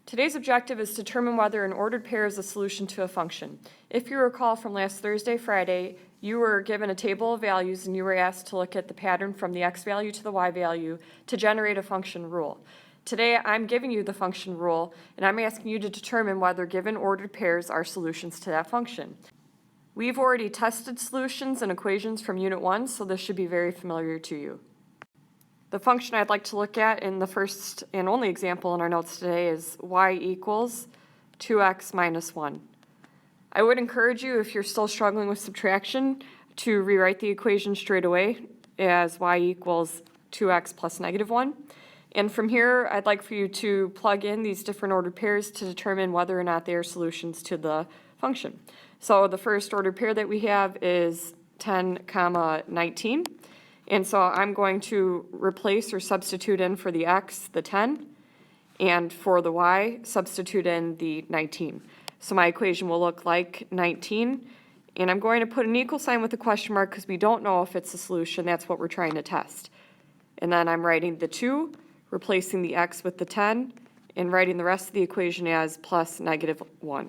Today's objective is to determine whether an ordered pair is a solution to a function. If you recall from last Thursday, Friday, you were given a table of values and you were asked to look at the pattern from the x value to the y value to generate a function rule. Today, I'm giving you the function rule and I'm asking you to determine whether given ordered pairs are solutions to that function. We've already tested solutions and equations from Unit 1, so this should be very familiar to you. The function I'd like to look at in the first and only example in our notes today is y equals 2x minus 1. I would encourage you, if you're still struggling with subtraction, to rewrite the equation straight away as y equals 2x plus negative 1. And from here, I'd like for you to plug in these different ordered pairs to determine whether or not they are solutions to the function. So the first ordered pair that we have is 10, 19. And so I'm going to replace or substitute in for the x, the 10, and for the y, substitute in the 19. So my equation will look like 19, and I'm going to put an equal sign with a question mark because we don't know if it's a solution. That's what we're trying to test. And then I'm writing the 2, replacing the x with the 10, and writing the rest of the equation as plus negative 1.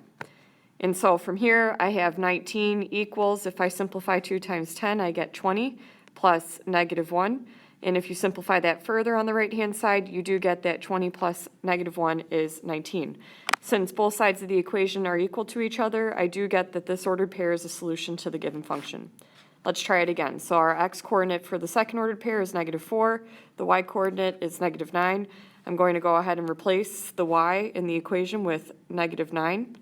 And so from here, I have 19 equals, if I simplify 2 times 10, I get 20. Plus negative 1. And if you simplify that further on the right-hand side, you do get that 20 plus negative 1 is 19. Since both sides of the equation are equal to each other, I do get that this ordered pair is a solution to the given function. Let's try it again. So our x-coordinate for the second ordered pair is negative 4. The y-coordinate is negative 9. I'm going to go ahead and replace the y in the equation with negative 9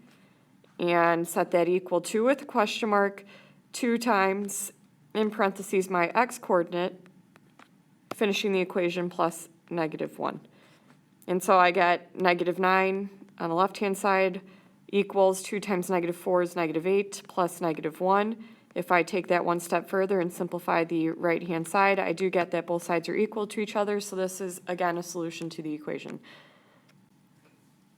and set that equal to, with a question mark, 2 times, in parentheses, my x-coordinate, finishing the equation, plus negative 1. And so I get negative 9 on the left-hand side equals 2 times negative 4 is negative 8 plus negative 1. If I take that one step further and simplify the right-hand side, I do get that both sides are equal to each other, so this is, again, a solution to the equation.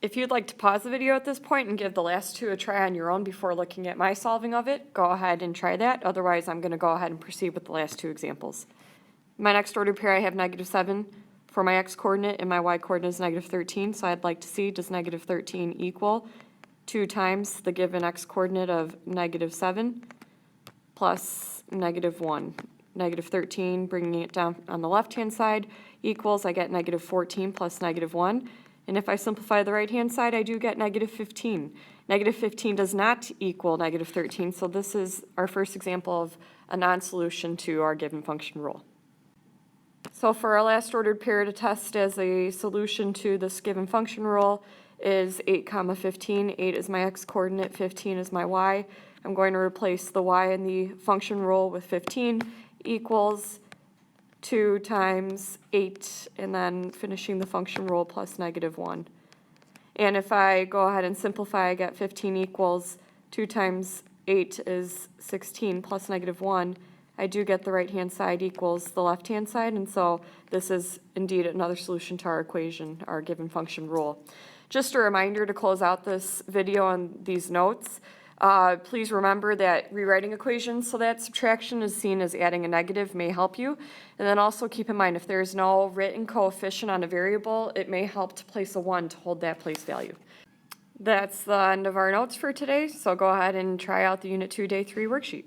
If you'd like to pause the video at this point and give the last two a try on your own before looking at my solving of it, go ahead and try that. Otherwise, I'm going to go ahead and proceed with the last two examples. My next ordered pair, I have negative 7 for my x-coordinate, and my y-coordinate is negative 13. So I'd like to see, does negative 13 equal 2 times the given x-coordinate of negative 7 plus negative 1. Negative 13, bringing it down on the left-hand side, equals, I get negative 14 plus negative 1. And if I simplify the right-hand side, I do get negative 15. Negative 15 does not equal negative 13, so this is our first example of a non-solution to our given function rule. So for our last ordered pair to test as a solution to this given function rule is 8, 15. 8 is my x-coordinate, 15 is my y. I'm going to replace the y in the function rule with 15 equals 2 times 8, and then finishing the function rule plus negative 1. And if I go ahead and simplify, I get 15 equals 2 times 8 is 16 plus negative 1. I do get the right-hand side equals the left-hand side, and so this is indeed another solution to our equation, our given function rule. Just a reminder to close out this video on these notes. Please remember that rewriting equations so that subtraction is seen as adding a negative may help you. And then also keep in mind, if there's no written coefficient on a variable, it may help to place a 1 to hold that place value. That's the end of our notes for today, so go ahead and try out the Unit 2 Day 3 worksheet.